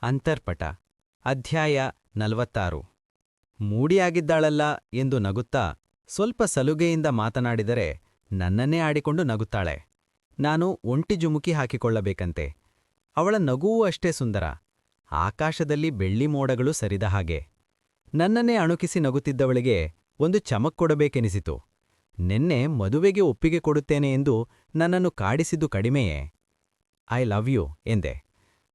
ಅಂತರ್ಪಟ ಅಧ್ಯಾಯ 46 ಮೂಡಿಯಾಗಿದ್ದಾಳಲ್ಲ ಎಂದು ನಗುತ್ತಾ ಸ್ವಲ್ಪ ಸಲುಗೆಯಿಂದ ಮಾತನಾಡಿದರೆ ನನ್ನನ್ನೇ ಆಡಿಕೊಂಡು ನಗುತ್ತಾಳೆ. ನಾನು ಒಂಟಿ ಜುಮುಕಿ ಹಾಕಿಕೊಳ್ಳಬೇಕಂತೆ. ಅವಳ ನಗುವೂ ಅಷ್ಟೇ ಸುಂದರ. ಆಕಾಶದಲ್ಲಿ ಬೆಳ್ಳಿ ಮೋಡಗಳು ಸರಿದ ಹಾಗೆ. ನನ್ನನ್ನೇ ಅಣುಕಿಸಿ ನಗುತ್ತಿದ್ದವಳಿಗೆ ಒಂದು ಚಮಕ್ ಕೊಡಬೇಕೆನಿಸಿತು. ನೆನ್ನೆ ಮದುವೆಗೆ ಒಪ್ಪಿಗೆ ಕೊಡುತ್ತೇನೆ ಎಂದು ನನ್ನನ್ನು ಕಾಡಿಸಿದ್ದು ಕಡಿಮೆಯೇ? ಐ ಲವ್ ಯು ಎಂದೆ.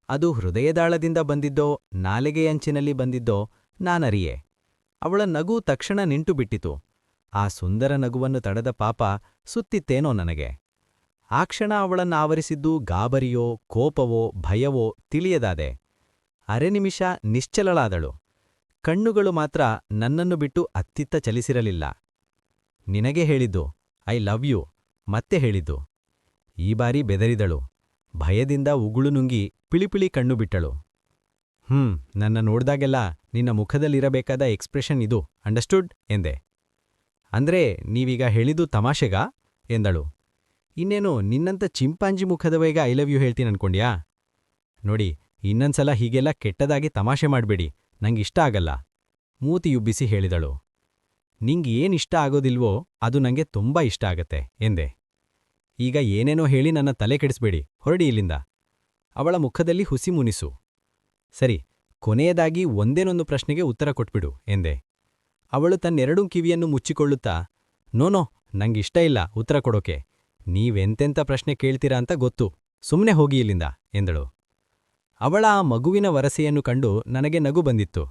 ಅದು ಹೃದಯದಾಳದಿಂದ ಬಂದಿದ್ದೋ ನಾಲಿಗೆಯಂಚಿನಲ್ಲಿ ಬಂದಿದ್ದೋ ನಾನರಿಯೆ. ಅವಳ ನಗು ತಕ್ಷಣ ನಿಂಟುಬಿಟ್ಟಿತು. ಆ ಸುಂದರ ನಗುವನ್ನು ತಡೆದ ಪಾಪ ಸುತ್ತಿತ್ತೇನೋ ನನಗೆ. ಆ ಕ್ಷಣ ಅವಳನ್ನಾವರಿಸಿದ್ದು ಗಾಬರಿಯೋ ಕೋಪವೋ ಭಯವೋ ತಿಳಿಯದಾದೆ. ಅರೆ ನಿಮಿಷ ನಿಶ್ಚಲಳಾದಳು. ಕಣ್ಣುಗಳು ಮಾತ್ರ ನನ್ನನ್ನು ಬಿಟ್ಟು ಅತ್ತಿತ್ತ ಚಲಿಸಿರಲಿಲ್ಲ. ನಿನಗೆ ಹೇಳಿದ್ದು ಐ ಲವ್ ಯು ಮತ್ತೆ ಹೇಳಿದ್ದು. ಈ ಬಾರಿ ಬೆದರಿದಳು. ಭಯದಿಂದ ಉಗುಳು ನುಂಗಿ ಪಿಳಿಪಿಳಿ ಕಣ್ಣು ಬಿಟ್ಟಳು. ನನ್ನ ನೋಡ್ದಾಗೆಲ್ಲ ನಿನ್ನ ಮುಖದಲ್ಲಿರಬೇಕಾದ ಎಕ್ಸ್ಪ್ರೆಷನ್ ಇದು, ಅಂಡರ್ಸ್ಟುಡ್ ಎಂದೆ. ಅಂದ್ರೆ ನೀವೀಗ ಹೇಳಿದ್ದು ತಮಾಷೆಗಾ ಎಂದಳು. ಇನ್ನೇನು ನಿನ್ನಂತ ಚಿಂಪಾಂಜಿ ಮುಖದವೇಗ ಐ ಲವ್ ಯು ಹೇಳ್ತೀನನ್ಕೊಂಡ್ಯಾ? ನೋಡಿ, ಇನ್ನೊಂದ್ಸಲ ಹೀಗೆಲ್ಲ ಕೆಟ್ಟದಾಗಿ ತಮಾಷೆ ಮಾಡ್ಬೇಡಿ, ನಂಗಿಷ್ಟ ಆಗಲ್ಲ ಮೂತಿಯುಬ್ಬಿಸಿ ಹೇಳಿದಳು. ನಿಂಗೇನಿಷ್ಟ ಆಗೋದಿಲ್ವೋ ಅದು ನಂಗೆ ತುಂಬಾ ಇಷ್ಟ ಆಗತ್ತೆ ಎಂದೆ. ಈಗ ಏನೇನೋ ಹೇಳಿ ನನ್ನ ತಲೆ ಕೆಡಿಸ್ಬೇಡಿ, ಹೊರಡಿ ಇಲ್ಲಿಂದ. ಅವಳ ಮುಖದಲ್ಲಿ ಹುಸಿ ಮುನಿಸು. ಸರಿ, ಕೊನೆಯದಾಗಿ ಒಂದೇನೊಂದು ಪ್ರಶ್ನೆಗೆ ಉತ್ತರ ಕೊಟ್ಬಿಡು ಎಂದೆ. ಅವಳು ತನ್ನೆರಡೂ ಕಿವಿಯನ್ನು ಮುಚ್ಚಿಕೊಳ್ಳುತ್ತಾ, ನೋನೋ, ನಂಗಿಷ್ಟ ಇಲ್ಲ ಉತ್ತರ ಕೊಡೋಕೆ. ನೀವೆಂತೆಂಥ ಪ್ರಶ್ನೆ ಕೇಳ್ತೀರಾ ಅಂತ ಗೊತ್ತು, ಸುಮ್ಮನೆ ಹೋಗಿ ಇಲ್ಲಿಂದ ಎಂದಳು. ಅವಳ ಆ ಮಗುವಿನ ವರಸೆಯನ್ನು ಕಂಡು ನನಗೆ ನಗು ಬಂದಿತ್ತು.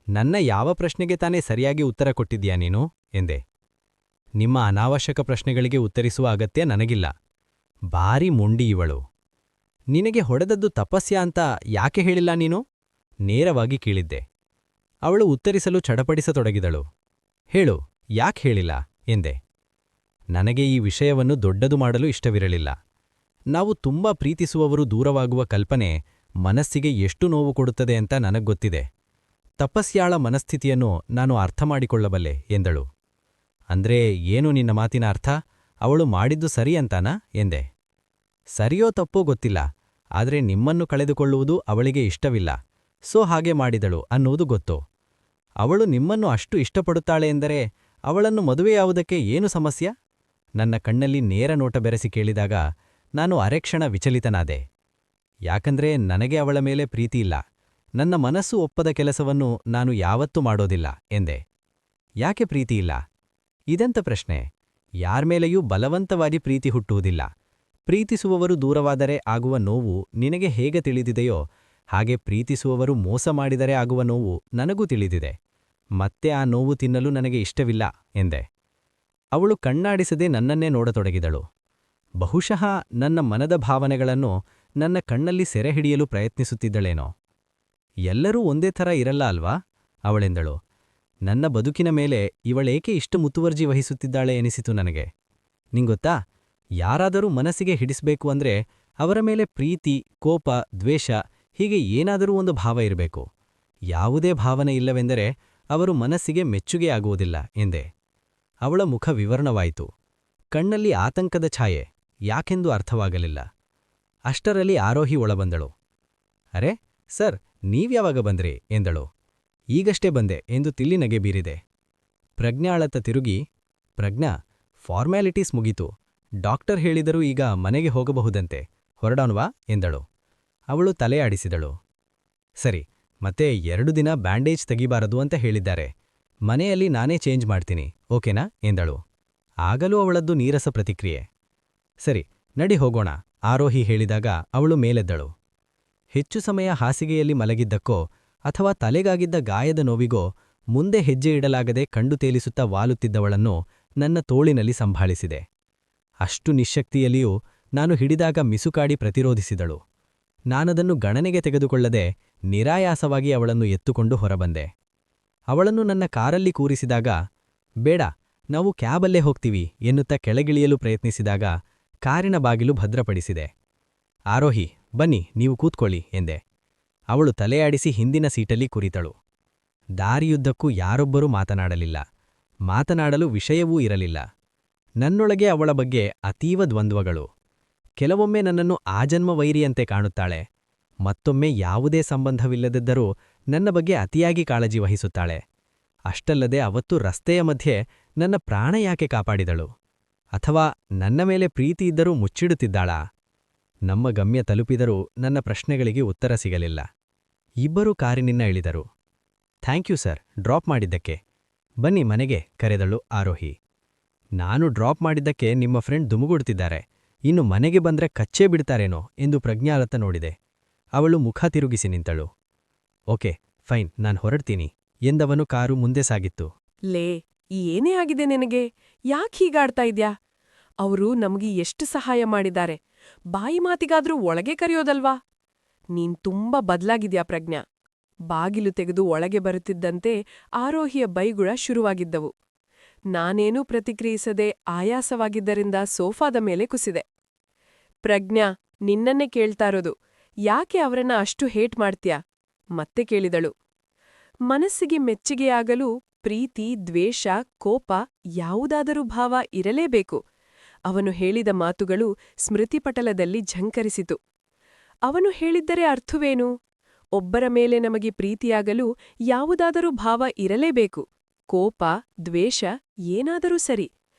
ನನ್ನ ಯಾವ ಪ್ರಶ್ನೆಗೆ ತಾನೇ ಸರಿಯಾಗಿ ಉತ್ತರ ಕೊಟ್ಟಿದ್ಯಾ ನೀನು ಎಂದೆ. ನಿಮ್ಮ ಅನಾವಶ್ಯಕ ಪ್ರಶ್ನೆಗಳಿಗೆ ಉತ್ತರಿಸುವ ಅಗತ್ಯ ನನಗಿಲ್ಲ. ಭಾರಿ ಮೊಂಡಿ ಇವಳು. ನಿನಗೆ ಹೊಡೆದದ್ದು ತಪಸ್ಯ ಅಂತ ಯಾಕೆ ಹೇಳಿಲ್ಲ ನೀನು? ನೇರವಾಗಿ ಕೇಳಿದ್ದೆ. ಅವಳು ಉತ್ತರಿಸಲು ಚಡಪಡಿಸತೊಡಗಿದಳು. ಹೇಳು, ಯಾಕೆ ಹೇಳಿಲ್ಲ ಎಂದೆ. ನನಗೆ ಈ ವಿಷಯವನ್ನು ದೊಡ್ಡದು ಮಾಡಲು ಇಷ್ಟವಿರಲಿಲ್ಲ. ನಾವು ತುಂಬಾ ಪ್ರೀತಿಸುವವರು ದೂರವಾಗುವ ಕಲ್ಪನೆ ಮನಸ್ಸಿಗೆ ಎಷ್ಟು ನೋವು ಕೊಡುತ್ತದೆ ಅಂತ ನನಗ್ಗೊತ್ತಿದೆ. ತಪಸ್ಯಾಳ ಮನಸ್ಥಿತಿಯನ್ನು ನಾನು ಅರ್ಥ ಮಾಡಿಕೊಳ್ಳಬಲ್ಲೆ ಎಂದಳು. ಅಂದ್ರೆ ಏನು ನಿನ್ನ ಮಾತಿನ ಅರ್ಥ? ಅವಳು ಮಾಡಿದ್ದು ಸರಿ ಅಂತಾನಾ ಎಂದೆ. ಸರಿಯೋ ತಪ್ಪೋ ಗೊತ್ತಿಲ್ಲ, ಆದ್ರೆ ನಿಮ್ಮನ್ನು ಕಳೆದುಕೊಳ್ಳುವುದು ಅವಳಿಗೆ ಇಷ್ಟವಿಲ್ಲ, ಸೊ ಹಾಗೆ ಮಾಡಿದಳು ಅನ್ನುವುದು ಗೊತ್ತು. ಅವಳು ನಿಮ್ಮನ್ನು ಅಷ್ಟು ಇಷ್ಟಪಡುತ್ತಾಳೆ ಎಂದರೆ ಅವಳನ್ನು ಮದುವೆಯಾವುದಕ್ಕೆ ಏನು ಸಮಸ್ಯೆ? ನನ್ನ ಕಣ್ಣಲ್ಲಿ ನೇರ ನೋಟ ಬೆರೆಸಿ ಕೇಳಿದಾಗ ನಾನು ಅರೆಕ್ಷಣ ವಿಚಲಿತನಾದೆ. ಯಾಕಂದ್ರೆ ನನಗೆ ಅವಳ ಮೇಲೆ ಪ್ರೀತಿಯಿಲ್ಲ. ನನ್ನ ಮನಸ್ಸು ಒಪ್ಪದ ಕೆಲಸವನ್ನು ನಾನು ಯಾವತ್ತೂ ಮಾಡೋದಿಲ್ಲ ಎಂದೆ. ಯಾಕೆ ಪ್ರೀತಿಯಿಲ್ಲ? ಇದೆಂಥ ಪ್ರಶ್ನೆ? ಯಾರ್ಮೇಲೆಯೂ ಬಲವಂತವಾಗಿ ಪ್ರೀತಿ ಹುಟ್ಟುವುದಿಲ್ಲ. ಪ್ರೀತಿಸುವವರು ದೂರವಾದರೆ ಆಗುವ ನೋವು ನಿನಗೆ ಹೇಗೆ ತಿಳಿದಿದೆಯೋ ಹಾಗೆ ಪ್ರೀತಿಸುವವರು ಮೋಸ ಮಾಡಿದರೆ ಆಗುವ ನೋವು ನನಗೂ ತಿಳಿದಿದೆ. ಮತ್ತೆ ಆ ನೋವು ತಿನ್ನಲು ನನಗೆ ಇಷ್ಟವಿಲ್ಲ ಎಂದೆ. ಅವಳು ಕಣ್ಣಾಡಿಸದೆ ನನ್ನನ್ನೇ ನೋಡತೊಡಗಿದಳು. ಬಹುಶಃ ನನ್ನ ಮನದ ಭಾವನೆಗಳನ್ನು ನನ್ನ ಕಣ್ಣಲ್ಲಿ ಸೆರೆ ಹಿಡಿಯಲು ಪ್ರಯತ್ನಿಸುತ್ತಿದ್ದಳೇನೋ. ಎಲ್ಲರೂ ಒಂದೇ ಥರ ಇರಲ್ಲ ಅಲ್ವಾ ಅವಳೆಂದಳು. ನನ್ನ ಬದುಕಿನ ಮೇಲೆ ಇವಳೇಕೆ ಇಷ್ಟು ಮುತುವರ್ಜಿ ವಹಿಸುತ್ತಿದ್ದಾಳೆ ಎನಿಸಿತು ನನಗೆ. ನಿಂಗೊತ್ತಾ, ಯಾರಾದರೂ ಮನಸ್ಸಿಗೆ ಹಿಡಿಸ್ಬೇಕು ಅಂದ್ರೆ ಅವರ ಮೇಲೆ ಪ್ರೀತಿ ಕೋಪ ದ್ವೇಷ ಹೀಗೆ ಏನಾದರೂ ಒಂದು ಭಾವ ಇರಬೇಕು. ಯಾವುದೇ ಭಾವನೆ ಇಲ್ಲವೆಂದರೆ ಅವರು ಮನಸ್ಸಿಗೆ ಮೆಚ್ಚುಗೆಯಾಗುವುದಿಲ್ಲ ಎಂದೆ. ಅವಳ ಮುಖ ವಿವರ್ಣವಾಯಿತು. ಕಣ್ಣಲ್ಲಿ ಆತಂಕದ ಛಾಯೆ, ಯಾಕೆಂದು ಅರ್ಥವಾಗಲಿಲ್ಲ. ಅಷ್ಟರಲ್ಲಿ ಆರೋಹಿ ಒಳಬಂದಳು. ಅರೆ ಸರ್, ನೀವ್ಯಾವಾಗ ಬಂದ್ರಿ ಎಂದಳು. ಈಗಷ್ಟೇ ಬಂದೆ ಎಂದು ತಿಳ್ಳಿನಗೆ ಬೀರಿದೆ. ಪ್ರಜ್ಞಾಳತ್ತ ತಿರುಗಿ, ಪ್ರಜ್ಞಾ, ಫಾರ್ಮ್ಯಾಲಿಟೀಸ್ ಮುಗೀತು. ಡಾಕ್ಟರ್ ಹೇಳಿದರೂ ಈಗ ಮನೆಗೆ ಹೋಗಬಹುದಂತೆ, ಹೊರಡೋಣವಾ ಎಂದಳು. ಅವಳು ತಲೆ ಆಡಿಸಿದಳು. ಸರಿ, ಮತ್ತೆ 2 ದಿನ ಬ್ಯಾಂಡೇಜ್ ತೆಗಿಬಾರದು ಅಂತ ಹೇಳಿದ್ದಾರೆ. ಮನೆಯಲ್ಲಿ ನಾನೇ ಚೇಂಜ್ ಮಾಡ್ತೀನಿ, ಓಕೆನಾ ಎಂದಳು. ಆಗಲೂ ಅವಳದ್ದು ನೀರಸ ಪ್ರತಿಕ್ರಿಯೆ. ಸರಿ, ನಡಿ ಹೋಗೋಣ ಆರೋಹಿ ಹೇಳಿದಾಗ ಅವಳು ಮೇಲೆದ್ದಳು. ಹೆಚ್ಚು ಸಮಯ ಹಾಸಿಗೆಯಲ್ಲಿ ಮಲಗಿದ್ದಕ್ಕೋ ಅಥವಾ ತಲೆಗಾಗಿದ್ದ ಗಾಯದ ನೋವಿಗೋ ಮುಂದೆ ಹೆಜ್ಜೆ ಇಡಲಾಗದೆ ಕಂಡು ತೇಲಿಸುತ್ತಾ ವಾಲುತ್ತಿದ್ದವಳನ್ನು ನನ್ನ ತೋಳಿನಲ್ಲಿ ಸಂಭಾಳಿಸಿದೆ. ಅಷ್ಟು ನಿಶ್ಶಕ್ತಿಯಲ್ಲಿಯೂ ನಾನು ಹಿಡಿದಾಗ ಮಿಸುಕಾಡಿ ಪ್ರತಿರೋಧಿಸಿದಳು. ನಾನದನ್ನು ಗಣನೆಗೆ ತೆಗೆದುಕೊಳ್ಳದೆ ನಿರಾಯಾಸವಾಗಿ ಅವಳನ್ನು ಎತ್ತುಕೊಂಡು ಹೊರಬಂದೆ. ಅವಳನ್ನು ನನ್ನ ಕಾರಲ್ಲಿ ಕೂರಿಸಿದಾಗ, ಬೇಡ ನಾವು ಕ್ಯಾಬಲ್ಲೇ ಹೋಗ್ತೀವಿ ಎನ್ನುತ್ತಾ ಕೆಳಗಿಳಿಯಲು ಪ್ರಯತ್ನಿಸಿದಾಗ ಕಾರಿನ ಬಾಗಿಲು ಭದ್ರಪಡಿಸಿದೆ. ಆರೋಹಿ, ಬನ್ನಿ ನೀವು ಕೂತ್ಕೊಳ್ಳಿ ಎಂದೆ. ಅವಳು ತಲೆಯಾಡಿಸಿ ಹಿಂದಿನ ಸೀಟಲ್ಲಿ ಕುರಿತಳು. ದಾರಿಯುದ್ದಕ್ಕೂ ಯಾರೊಬ್ಬರೂ ಮಾತನಾಡಲಿಲ್ಲ. ಮಾತನಾಡಲು ವಿಷಯವೂ ಇರಲಿಲ್ಲ. ನನ್ನೊಳಗೆ ಅವಳ ಬಗ್ಗೆ ಅತೀವ ದ್ವಂದ್ವಗಳು. ಕೆಲವೊಮ್ಮೆ ನನ್ನನ್ನು ಆಜನ್ಮ ವೈರಿಯಂತೆ ಕಾಣುತ್ತಾಳೆ, ಮತ್ತೊಮ್ಮೆ ಯಾವುದೇ ಸಂಬಂಧವಿಲ್ಲದಿದ್ದರೂ ನನ್ನ ಬಗ್ಗೆ ಅತಿಯಾಗಿ ಕಾಳಜಿ ವಹಿಸುತ್ತಾಳೆ. ಅಷ್ಟಲ್ಲದೆ ಅವತ್ತು ರಸ್ತೆಯ ಮಧ್ಯೆ ನನ್ನ ಪ್ರಾಣ ಯಾಕೆ ಕಾಪಾಡಿದಳು? ಅಥವಾ ನನ್ನ ಮೇಲೆ ಪ್ರೀತಿಯಿದ್ದರೂ ಮುಚ್ಚಿಡುತ್ತಿದ್ದಾಳಾ? ನಮ್ಮ ಗಮ್ಯ ತಲುಪಿದರೂ ನನ್ನ ಪ್ರಶ್ನೆಗಳಿಗೆ ಉತ್ತರ ಸಿಗಲಿಲ್ಲ. ಇಬ್ಬರೂ ಕಾರಿನಿಂದ ಇಳಿದರು. ಥ್ಯಾಂಕ್ ಯು ಸರ್, ಡ್ರಾಪ್ ಮಾಡಿದ್ದಕ್ಕೆ. ಬನ್ನಿ ಮನೆಗೆ, ಕರೆದಳು ಆರೋಹಿ. ನಾನು ಡ್ರಾಪ್ ಮಾಡಿದ್ದಕ್ಕೆ ನಿಮ್ಮ ಫ್ರೆಂಡ್ ದುಮುಗುಡ್ತಿದ್ದಾರೆ. ಇನ್ನು ಮನೆಗೆ ಬಂದ್ರೆ ಕಚ್ಚೇ ಬಿಡ್ತಾರೇನೋ ಎಂದು ಪ್ರಜ್ಞಾಲತ ನೋಡಿದೆ. ಅವಳು ಮುಖ ತಿರುಗಿಸಿ ನಿಂತಳು. ಓಕೆ ಫೈನ್, ನಾನ್ ಹೊರಡ್ತೀನಿ ಎಂದವನು ಕಾರು ಮುಂದೆ ಸಾಗಿತ್ತು. ಲೇ, ಏನೇ ಆಗಿದೆ ನಿನಗೆ? ಯಾಕ್ ಹೀಗಾಡ್ತಾ ಇದ್ಯಾ? ಅವರು ನಮ್ಗೆ ಎಷ್ಟು ಸಹಾಯ ಮಾಡಿದ್ದಾರೆ. ಬಾಯಿ ಮಾತಿಗಾದ್ರೂ ಒಳಗೆ ಕರೆಯೋದಲ್ವಾ? ನೀನ್ ತುಂಬಾ ಬದ್ಲಾಗಿದ್ಯಾ ಪ್ರಜ್ಞಾ. ಬಾಗಿಲು ತೆಗೆದು ಒಳಗೆ ಬರುತ್ತಿದ್ದಂತೆ ಆರೋಹಿಯ ಬೈಗುಳ ಶುರುವಾಗಿದ್ದವು. ನಾನೇನೂ ಪ್ರತಿಕ್ರಿಯಿಸದೆ ಆಯಾಸವಾಗಿದ್ದರಿಂದ ಸೋಫಾದ ಮೇಲೆ ಕುಸಿದೆ. ಪ್ರಜ್ಞಾ, ನಿನ್ನನ್ನೇ ಕೇಳ್ತಾ ಇರೋದು. ಯಾಕೆ ಅವರನ್ನ ಅಷ್ಟು ಹೇಟ್ ಮಾಡ್ತ್ಯಾ? ಮತ್ತೆ ಕೇಳಿದಳು. ಮನಸ್ಸಿಗೆ ಮೆಚ್ಚುಗೆಯಾಗಲು ಪ್ರೀತಿ, ದ್ವೇಷ, ಕೋಪ ಯಾವುದಾದರೂ ಭಾವ ಇರಲೇಬೇಕು. ಅವನು ಹೇಳಿದ ಮಾತುಗಳು ಸ್ಮೃತಿಪಟಲದಲ್ಲಿ ಝಂಕರಿಸಿತು. ಅವನು ಹೇಳಿದ್ದರೆ ಅರ್ಥವೇನು? ಒಬ್ಬರ ಮೇಲೆ ನಮಗೆ ಪ್ರೀತಿಯಾಗಲು ಯಾವುದಾದರೂ ಭಾವ ಇರಲೇಬೇಕು. ಕೋಪ, ದ್ವೇಷ ಏನಾದರೂ ಸರಿ.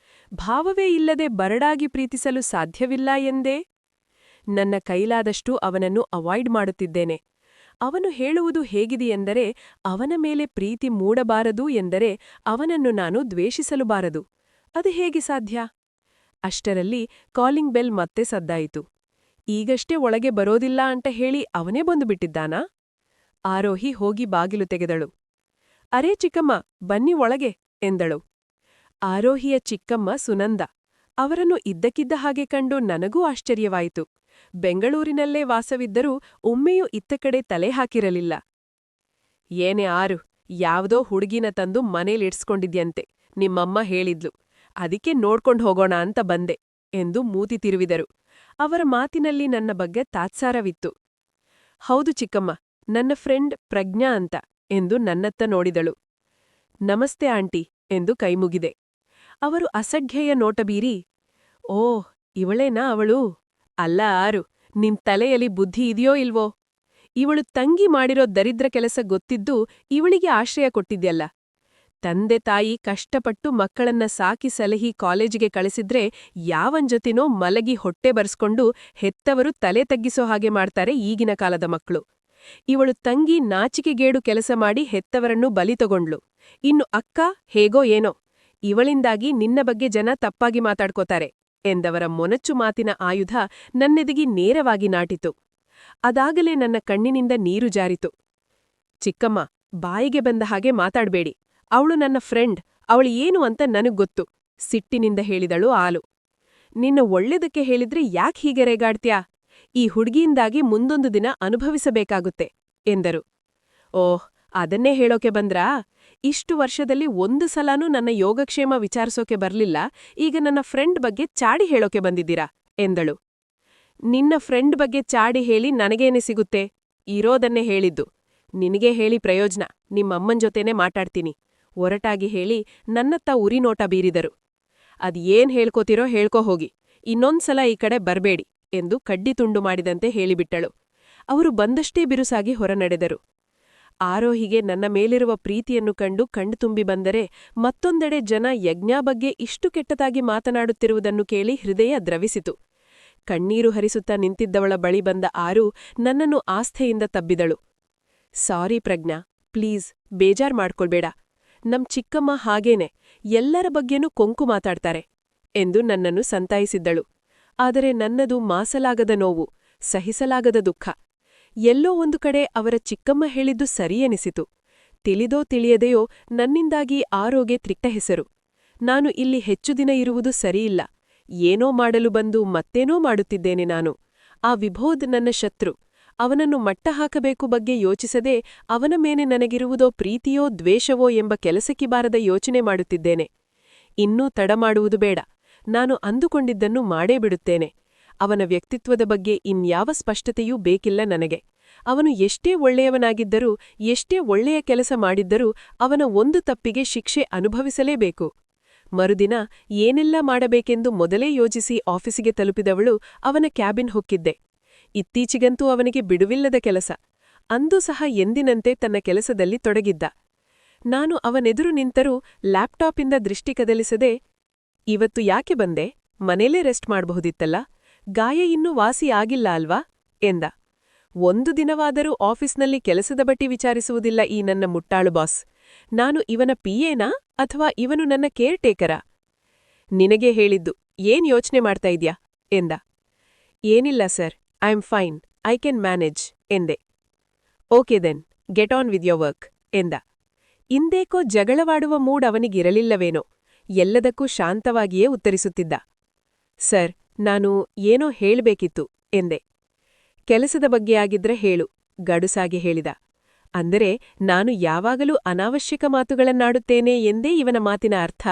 ಭಾವವೇ ಇಲ್ಲದೆ ಬರಡಾಗಿ ಪ್ರೀತಿಸಲು ಸಾಧ್ಯವಿಲ್ಲ ಎಂದೇ? ನನ್ನ ಕೈಲಾದಷ್ಟು ಅವನನ್ನು ಅವಾಯ್ಡ್ ಮಾಡುತ್ತಿದ್ದೇನೆ. ಅವನು ಹೇಳುವುದು ಹೇಗಿದೆಯೆಂದರೆ, ಅವನ ಮೇಲೆ ಪ್ರೀತಿ ಮೂಡಬಾರದು ಎಂದರೆ ಅವನನ್ನು ನಾನು ದ್ವೇಷಿಸಲುಬಾರದು. ಅದು ಹೇಗೆ ಸಾಧ್ಯ? ಅಷ್ಟರಲ್ಲಿ ಕಾಲಿಂಗ್ ಬೆಲ್ ಮತ್ತೆ ಸದ್ದಾಯಿತು. ಈಗಷ್ಟೇ ಒಳಗೆ ಬರೋದಿಲ್ಲ ಅಂತ ಹೇಳಿ ಅವನೇ ಬಂದು ಬಿಟ್ಟಿದ್ದಾನಾ? ಆರೋಹಿ ಹೋಗಿ ಬಾಗಿಲು ತೆಗೆದಳು. ಅರೇ ಚಿಕ್ಕಮ್ಮ, ಬನ್ನಿ ಒಳಗೆ ಎಂದಳು. ಆರೋಹಿಯ ಚಿಕ್ಕಮ್ಮ ಸುನಂದ. ಅವರನ್ನು ಇದ್ದಕ್ಕಿದ್ದ ಹಾಗೆ ಕಂಡು ನನಗೂ ಆಶ್ಚರ್ಯವಾಯಿತು. ಬೆಂಗಳೂರಿನಲ್ಲೇ ವಾಸವಿದ್ದರೂ ಒಮ್ಮೆಯೂ ಇತ್ತ ಕಡೆ ತಲೆ ಹಾಕಿರಲಿಲ್ಲ. ಏನೇ ಆರು, ಯಾವ್ದೋ ಹುಡುಗಿನ ತಂದು ಮನೇಲಿಡ್ಸ್ಕೊಂಡಿದ್ಯಂತೆ, ನಿಮ್ಮಮ್ಮ ಹೇಳಿದ್ಲು. ಅದಕ್ಕೆ ನೋಡ್ಕೊಂಡ್ ಹೋಗೋಣ ಅಂತ ಬಂದೆ ಎಂದು ಮೂತಿ ತಿರುವಿದರು. ಅವರ ಮಾತಿನಲ್ಲಿ ನನ್ನ ಬಗ್ಗೆ ತಾತ್ಸಾರವಿತ್ತು. ಹೌದು ಚಿಕ್ಕಮ್ಮ, ನನ್ನ ಫ್ರೆಂಡ್ ಪ್ರಜ್ಞಾ ಅಂತ ಎಂದು ನನ್ನತ್ತ ನೋಡಿದಳು. ನಮಸ್ತೆ ಆಂಟಿ ಎಂದು ಕೈಮುಗಿದೆ. ಅವರು ಅಸಡ್ಡೆಯ ನೋಟ ಬೀರಿ, ಓಹ್, ಇವಳೇನಾ ಅವಳು? ಅಲ್ಲ ಆರು, ನಿನ್ ತಲೆಯಲ್ಲಿ ಬುದ್ಧಿ ಇದೆಯೋ ಇಲ್ವೋ? ಇವಳು ತಂಗಿ ಮಾಡಿರೋ ದರಿದ್ರ ಕೆಲಸ ಗೊತ್ತಿದ್ದು ಇವಳಿಗೆ ಆಶ್ರಯ ಕೊಟ್ಟಿದ್ಯಲ್ಲ. ತಂದೆ ತಾಯಿ ಕಷ್ಟಪಟ್ಟು ಮಕ್ಕಳನ್ನ ಸಾಕಿ ಸಲಹಿ ಕಾಲೇಜಿಗೆ ಕಳಿಸಿದ್ರೆ ಯಾವನ್ ಜೊತೆನೋ ಮಲಗಿ ಹೊಟ್ಟೆ ಬರ್ಸ್ಕೊಂಡು ಹೆತ್ತವರು ತಲೆ ತಗ್ಗಿಸೋ ಹಾಗೆ ಮಾಡ್ತಾರೆ ಈಗಿನ ಕಾಲದ ಮಕ್ಕಳು. ಇವಳು ತಂಗಿ ನಾಚಿಕೆಗೇಡು ಕೆಲಸ ಮಾಡಿ ಹೆತ್ತವರನ್ನು ಬಲಿ ತಗೊಂಡ್ಲು. ಇನ್ನು ಅಕ್ಕ ಹೇಗೋ ಏನೋ, ಇವಳಿಂದಾಗಿ ನಿನ್ನ ಬಗ್ಗೆ ಜನ ತಪ್ಪಾಗಿ ಮಾತಾಡ್ಕೋತಾರೆ ಎಂದವರ ಮೊನಚು ಮಾತಿನ ಆಯುಧ ನನ್ನೆದಗಿ ನೇರವಾಗಿ ನಾಟಿತು. ಅದಾಗಲೇ ನನ್ನ ಕಣ್ಣಿನಿಂದ ನೀರು ಜಾರಿತು. ಚಿಕ್ಕಮ್ಮ, ಬಾಯಿಗೆ ಬಂದ ಹಾಗೆ ಮಾತಾಡ್ಬೇಡಿ. ಅವಳು ನನ್ನ ಫ್ರೆಂಡ್, ಅವಳು ಏನು ಅಂತ ನನಗ್ ಗೊತ್ತು, ಸಿಟ್ಟಿನಿಂದ ಹೇಳಿದಳು ಆಲು. ನಿನ್ನ ಒಳ್ಳೆದಕ್ಕೆ ಹೇಳಿದ್ರೆ ಯಾಕ್ ಹೀಗೆ ರೇಗಾಡ್ತ್ಯಾ? ಈ ಹುಡ್ಗಿಯಿಂದಾಗಿ ಮುಂದೊಂದು ದಿನ ಅನುಭವಿಸಬೇಕಾಗುತ್ತೆ ಎಂದರು. ಓಹ್, ಅದನ್ನೇ ಹೇಳೋಕೆ ಬಂದ್ರಾ? ಇಷ್ಟು ವರ್ಷದಲ್ಲಿ ಒಂದು ಸಲನೂ ನನ್ನ ಯೋಗಕ್ಷೇಮ ವಿಚಾರಿಸೋಕೆ ಬರ್ಲಿಲ್ಲ, ಈಗ ನನ್ನ ಫ್ರೆಂಡ್ ಬಗ್ಗೆ ಚಾಡಿ ಹೇಳೋಕೆ ಬಂದಿದ್ದೀರಾ ಎಂದಳು. ನಿನ್ನ ಫ್ರೆಂಡ್ ಬಗ್ಗೆ ಚಾಡಿ ಹೇಳಿ ನನಗೇನೆ ಸಿಗುತ್ತೆ? ಇರೋದನ್ನೇ ಹೇಳಿದ್ದು. ನಿನಗೆ ಹೇಳಿ ಪ್ರಯೋಜನ, ನಿಮ್ಮಮ್ಮನ್ ಜೊತೆನೇ ಮಾತಾಡ್ತೀನಿ ಒರಟಾಗಿ ಹೇಳಿ ನನ್ನತ್ತ ಉರಿನೋಟ ಬೀರಿದರು. ಅದ್ ಏನ್ ಹೇಳ್ಕೋತಿರೋ ಹೇಳ್ಕೋ ಹೋಗಿ, ಇನ್ನೊಂದ್ಸಲ ಈ ಕಡೆ ಬರ್ಬೇಡಿ ಎಂದು ಕಡ್ಡಿ ತುಂಡು ಮಾಡಿದಂತೆ ಹೇಳಿಬಿಟ್ಟಳು. ಅವರು ಬಂದಷ್ಟೇ ಬಿರುಸಾಗಿ ಹೊರನಡೆದರು. ಆರೋಹಿಗೆ ನನ್ನ ಮೇಲಿರುವ ಪ್ರೀತಿಯನ್ನು ಕಂಡು ಕಣ್ತುಂಬಿ ಬಂದರೆ, ಮತ್ತೊಂದೆಡೆ ಜನ ಯಜ್ಞಾ ಬಗ್ಗೆ ಇಷ್ಟು ಕೆಟ್ಟದಾಗಿ ಮಾತನಾಡುತ್ತಿರುವುದನ್ನು ಕೇಳಿ ಹೃದಯ ದ್ರವಿಸಿತು. ಕಣ್ಣೀರು ಹರಿಸುತ್ತಾ ನಿಂತಿದ್ದವಳ ಬಳಿ ಬಂದ ಆರು ನನ್ನನ್ನು ಆಸ್ಥೆಯಿಂದ ತಬ್ಬಿದಳು. ಸಾರಿ ಪ್ರಜ್ಞಾ, ಪ್ಲೀಸ್ ಬೇಜಾರ್ ಮಾಡ್ಕೊಳ್ಬೇಡ. ನಮ್ ಚಿಕ್ಕಮ್ಮ ಹಾಗೇನೆ, ಎಲ್ಲರ ಬಗ್ಗೆನೂ ಕೊಂಕು ಮಾತಾಡ್ತಾರೆ ಎಂದು ನನ್ನನ್ನು ಸಂತಾಯಿಸಿದ್ದಳು. ಆದರೆ ನನ್ನದು ಮಾಸಲಾಗದ ನೋವು, ಸಹಿಸಲಾಗದ ದುಃಖ. ಎಲ್ಲೋ ಒಂದು ಕಡೆ ಅವರ ಚಿಕ್ಕಮ್ಮ ಹೇಳಿದ್ದು ಸರಿಯೆನಿಸಿತು. ತಿಳಿದೋ ತಿಳಿಯದೆಯೋ ನನ್ನಿಂದಾಗಿ ಆರೋಗೆ ತ್ರಿಟ್ಟ ಹೆಸರು. ನಾನು ಇಲ್ಲಿ ಹೆಚ್ಚು ದಿನ ಇರುವುದು ಸರಿಯಿಲ್ಲ. ಏನೋ ಮಾಡಲು ಬಂದು ಮತ್ತೇನೋ ಮಾಡುತ್ತಿದ್ದೇನೆ ನಾನು. ಆ ವಿಭೋದ್ ನನ್ನ ಶತ್ರು. ಅವನನ್ನು ಮಟ್ಟ ಹಾಕಬೇಕು ಬಗ್ಗೆ ಯೋಚಿಸದೆ ಅವನ ಮೇಲೆ ನನಗಿರುವುದೋ ಪ್ರೀತಿಯೋ ದ್ವೇಷವೋ ಎಂಬ ಕೆಲಸಕ್ಕೆ ಬಾರದ ಯೋಚನೆ ಮಾಡುತ್ತಿದ್ದೇನೆ. ಇನ್ನೂ ತಡ ಮಾಡುವುದು ಬೇಡ. ನಾನು ಅಂದುಕೊಂಡಿದ್ದನ್ನು ಮಾಡೇ ಬಿಡುತ್ತೇನೆ. ಅವನ ವ್ಯಕ್ತಿತ್ವದ ಬಗ್ಗೆ ಇನ್ಯಾವ ಸ್ಪಷ್ಟತೆಯೂ ಬೇಕಿಲ್ಲ ನನಗೆ. ಅವನು ಎಷ್ಟೇ ಒಳ್ಳೆಯವನಾಗಿದ್ದರೂ, ಎಷ್ಟೇ ಒಳ್ಳೆಯ ಕೆಲಸ ಮಾಡಿದ್ದರೂ ಅವನ ಒಂದು ತಪ್ಪಿಗೆ ಶಿಕ್ಷೆ ಅನುಭವಿಸಲೇಬೇಕು. ಮರುದಿನ ಏನೆಲ್ಲ ಮಾಡಬೇಕೆಂದು ಮೊದಲೇ ಯೋಚಿಸಿ ಆಫೀಸಿಗೆ ತಲುಪಿದವಳು ಅವನ ಕ್ಯಾಬಿನ್ ಹೊಕ್ಕಿದ್ದೆ. ಇತ್ತೀಚಿಗಂತೂ ಅವನಿಗೆ ಬಿಡುವಿಲ್ಲದ ಕೆಲಸ. ಅಂದೂ ಸಹ ಎಂದಿನಂತೆ ತನ್ನ ಕೆಲಸದಲ್ಲಿ ತೊಡಗಿದ್ದ. ನಾನು ಅವನೆದುರು ನಿಂತರೂ ಲ್ಯಾಪ್ಟಾಪಿಂದ ದೃಷ್ಟಿ ಕದಲಿಸದೆ, ಇವತ್ತು ಯಾಕೆ ಬಂದೆ? ಮನೇಲೇ ರೆಸ್ಟ್ ಮಾಡಬಹುದಿತ್ತಲ್ಲ, ಗಾಯ ಇನ್ನೂ ವಾಸಿ ಆಗಿಲ್ಲ ಅಲ್ವಾ ಎಂದ. ಒಂದು ದಿನವಾದರೂ ಆಫೀಸ್ನಲ್ಲಿ ಕೆಲಸದ ಬಟ್ಟಿ ವಿಚಾರಿಸುವುದಿಲ್ಲ ಈ ನನ್ನ ಮುಟ್ಟಾಳು ಬಾಸ್. ನಾನು ಇವನ ಪಿಯೇನಾ ಅಥವಾ ಇವನು ನನ್ನ ಕೇರ್ ಟೇಕರಾ? ನಿನಗೆ ಹೇಳಿದ್ದು, ಏನ್ ಯೋಚನೆ ಮಾಡ್ತಾ ಇದ್ಯಾ ಎಂದ. ಏನಿಲ್ಲ sir, I am fine, I can manage ಎಂದೆ. Okay then, get on with your work ಎಂದ. ಇಂದೇಕೋ ಜಗಳವಾಡುವ ಮೂಡ್ ಅವನಿಗಿರಲಿಲ್ಲವೇನೋ, ಎಲ್ಲದಕ್ಕೂ ಶಾಂತವಾಗಿಯೇ ಉತ್ತರಿಸುತ್ತಿದ್ದ. ಸರ್, ನಾನು ಏನೋ ಹೇಳ್ಬೇಕಿತ್ತು ಎಂದೆ. ಕೆಲಸದ ಬಗ್ಗೆ ಆಗಿದ್ರೆ ಹೇಳು, ಗಡುಸಾಗಿ ಹೇಳಿದ. ಅಂದರೆ ನಾನು ಯಾವಾಗಲೂ ಅನಾವಶ್ಯಕ ಮಾತುಗಳನ್ನಾಡುತ್ತೇನೆ ಎಂದೇ ಇವನ ಮಾತಿನ ಅರ್ಥ.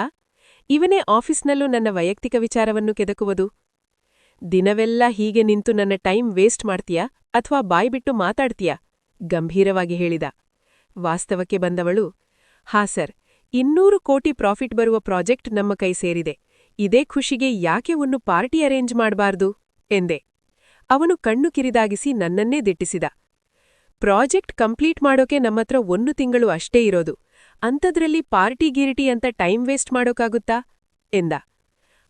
ಇವನೇ ಆಫೀಸ್ನಲ್ಲೂ ನನ್ನ ವೈಯಕ್ತಿಕ ವಿಚಾರವನ್ನು ಕೆದಕುವುದು. ದಿನವೆಲ್ಲ ಹೀಗೆ ನಿಂತು ನನ್ನ ಟೈಮ್ ವೇಸ್ಟ್ ಮಾಡ್ತೀಯಾ ಅಥವಾ ಬಾಯ್ಬಿಟ್ಟು ಮಾತಾಡ್ತೀಯಾ? ಗಂಭೀರವಾಗಿ ಹೇಳಿದ. ವಾಸ್ತವಕ್ಕೆ ಬಂದವಳು, ಹಾ ಸರ್, 200 ಕೋಟಿ ಪ್ರಾಫಿಟ್ ಬರುವ ಪ್ರಾಜೆಕ್ಟ್ ನಮ್ಮ ಕೈ ಸೇರಿದೆ. ಇದೇ ಖುಷಿಗೆ ಯಾಕೆ ಒಂದು ಪಾರ್ಟಿ ಅರೇಂಜ್ ಮಾಡಬಾರ್ದು ಎಂದೆ. ಅವನು ಕಣ್ಣು ಕಿರಿದಾಗಿಸಿ ನನ್ನನ್ನೇ ದಿಟ್ಟಿಸಿದ. ಪ್ರಾಜೆಕ್ಟ್ ಕಂಪ್ಲೀಟ್ ಮಾಡೋಕೆ ನಮ್ಮತ್ರ 1 ತಿಂಗಳು ಅಷ್ಟೇ ಇರೋದು. ಅಂಥದ್ರಲ್ಲಿ ಪಾರ್ಟಿ ಗಿರಿಟಿ ಅಂತ ಟೈಮ್ ವೇಸ್ಟ್ ಮಾಡೋಕ್ಕಾಗುತ್ತಾ ಎಂದ.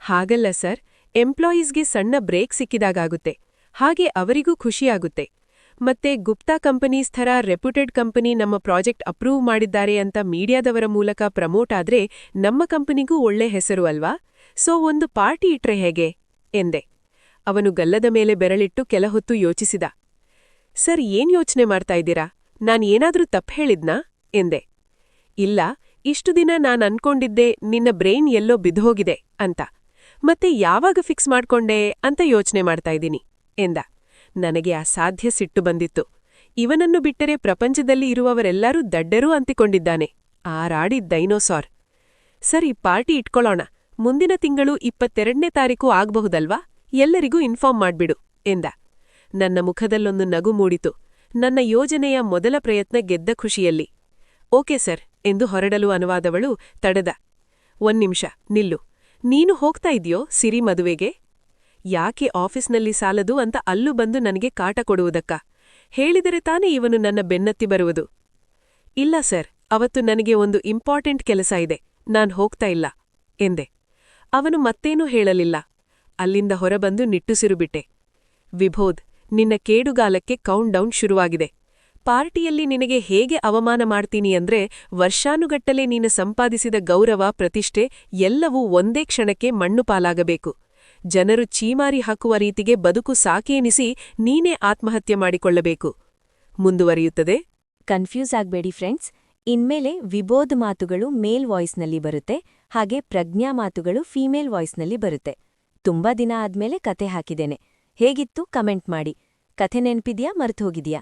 ಹಾಗಲ್ಲ ಸರ್, ಎಂಪ್ಲಾಯೀಸ್ಗೆ ಸಣ್ಣ ಬ್ರೇಕ್ ಸಿಕ್ಕಿದಾಗುತ್ತೆ. ಹಾಗೆ ಅವರಿಗೂ ಖುಷಿಯಾಗುತ್ತೆ. ಮತ್ತೆ ಗುಪ್ತಾ ಕಂಪನೀಸ್ ಥರ ರೆಪ್ಯೂಟೆಡ್ ಕಂಪನಿ ನಮ್ಮ ಪ್ರಾಜೆಕ್ಟ್ ಅಪ್ರೂವ್ ಮಾಡಿದ್ದಾರೆ ಅಂತ ಮೀಡಿಯಾದವರ ಮೂಲಕ ಪ್ರಮೋಟ್ ಆದ್ರೆ ನಮ್ಮ ಕಂಪನಿಗೂ ಒಳ್ಳೆ ಹೆಸರು ಅಲ್ವಾ? ಸೊ ಒಂದು ಪಾರ್ಟಿ ಇಟ್ರೆ ಹೇಗೆ ಎಂದೆ. ಅವನು ಗಲ್ಲದ ಮೇಲೆ ಬೆರಳಿಟ್ಟು ಕೆಲಹೊತ್ತು ಯೋಚಿಸಿದ. ಸರ್, ಏನ್ ಯೋಚನೆ ಮಾಡ್ತಾ ಇದ್ದೀರಾ? ನಾನೇನಾದ್ರೂ ತಪ್ಪು ಹೇಳಿದ್ನಾ ಎಂದೆ. ಇಲ್ಲ, ಇಷ್ಟು ದಿನ ಅನ್ಕೊಂಡಿದ್ದೆ ನಿನ್ನ ಬ್ರೈನ್ ಎಲ್ಲೋ ಬಿದ್ಹೋಗಿದೆ ಅಂತ. ಮತ್ತೆ ಯಾವಾಗ ಫಿಕ್ಸ್ ಮಾಡ್ಕೊಂಡೆ ಅಂತ ಯೋಚನೆ ಮಾಡ್ತಾ ಇದ್ದೀನಿ ಎಂದ. ನನಗೆ ಅಸಾಧ್ಯ ಸಿಟ್ಟು ಬಂದಿತ್ತು. ಇವನನ್ನು ಬಿಟ್ಟರೆ ಪ್ರಪಂಚದಲ್ಲಿ ಇರುವವರೆಲ್ಲರೂ ದಡ್ಡರೂ ಅಂತಿಕೊಂಡಿದ್ದಾನೆ. ಆರಾಡಿದ್ ಡೈನೋಸಾರ್. ಸರ್, ಈ ಪಾರ್ಟಿ ಇಟ್ಕೊಳ್ಳೋಣ. ಮುಂದಿನ ತಿಂಗಳು 22ನೇ ತಾರೀಕು ಆಗ್ಬಹುದಲ್ವಾ? ಎಲ್ಲರಿಗೂ ಇನ್ಫಾರ್ಮ್ ಮಾಡ್ಬಿಡು ಎಂದ. ನನ್ನ ಮುಖದಲ್ಲೊಂದು ನಗು ಮೂಡಿತು. ನನ್ನ ಯೋಜನೆಯ ಮೊದಲ ಪ್ರಯತ್ನ ಗೆದ್ದ ಖುಷಿಯಲ್ಲಿ. ಓಕೆ ಸರ್ ಎಂದು ಹೊರಡಲು ಅನುವಾದವಳು ತಡೆದ. ನಿಮಿಷ ನಿಲ್ಲು. ನೀನು ಹೋಗ್ತಾ ಇದ್ಯೋ ಸಿರಿ ಮದುವೆಗೆ? ಯಾಕೆ ಆಫೀಸ್ನಲ್ಲಿ ಸಾಲದು ಅಂತ ಅಲ್ಲೂ ಬಂದು ನನಗೆ ಕಾಟ ಕೊಡುವುದಕ್ಕ? ಹೇಳಿದರೆ ತಾನೇ ಇವನು ನನ್ನ ಬೆನ್ನತ್ತಿ ಬರುವುದು. ಇಲ್ಲ ಸರ್, ಅವತ್ತು ನನಗೆ ಒಂದು ಇಂಪಾರ್ಟೆಂಟ್ ಕೆಲಸ ಇದೆ, ನಾನ್ ಹೋಗ್ತಾ ಇಲ್ಲ ಎಂದೆ. ಅವನು ಮತ್ತೇನೂ ಹೇಳಲಿಲ್ಲ. ಅಲ್ಲಿಂದ ಹೊರಬಂದು ನಿಟ್ಟುಸಿರುಬಿಟ್ಟೆ. ವಿಭೋದ್, ನಿನ್ನ ಕೇಡುಗಾಲಕ್ಕೆ ಕೌಂಟ್ ಡೌನ್ ಶುರುವಾಗಿದೆ. ಪಾರ್ಟಿಯಲ್ಲಿ ನಿನಗೆ ಹೇಗೆ ಅವಮಾನ ಮಾಡ್ತೀನಿ ಅಂದ್ರೆ ವರ್ಷಾನುಗಟ್ಟಲೆ ನೀನು ಸಂಪಾದಿಸಿದ ಗೌರವ, ಪ್ರತಿಷ್ಠೆ ಎಲ್ಲವೂ ಒಂದೇ ಕ್ಷಣಕ್ಕೆ ಮಣ್ಣು ಪಾಲಾಗಬೇಕು. ಜನರು ಚೀಮಾರಿ ಹಾಕುವ ರೀತಿಗೆ ಬದುಕು ಸಾಕೇನಿಸಿ ನೀನೇ ಆತ್ಮಹತ್ಯೆ ಮಾಡಿಕೊಳ್ಳಬೇಕು. ಮುಂದುವರಿಯುತ್ತದೆ. ಕನ್ಫ್ಯೂಸ್ ಆಗ್ಬೇಡಿ ಫ್ರೆಂಡ್ಸ್, ಇನ್ಮೇಲೆ ವಿಬೋಧ್ ಮಾತುಗಳು ಮೇಲ್ ವಾಯ್ಸ್ನಲ್ಲಿ ಬರುತ್ತೆ, ಹಾಗೆ ಪ್ರಜ್ಞಾ ಮಾತುಗಳು ಫೀಮೇಲ್ ವಾಯ್ಸ್ನಲ್ಲಿ ಬರುತ್ತೆ. ತುಂಬಾ ದಿನ ಆದ್ಮೇಲೆ ಕತೆ ಹಾಕಿದ್ದೇನೆ. ಹೇಗಿತ್ತು ಕಮೆಂಟ್ ಮಾಡಿ. ಕಥೆ ನೆನ್ಪಿದ್ಯಾ, ಮರ್ತೋಗಿದ್ಯಾ?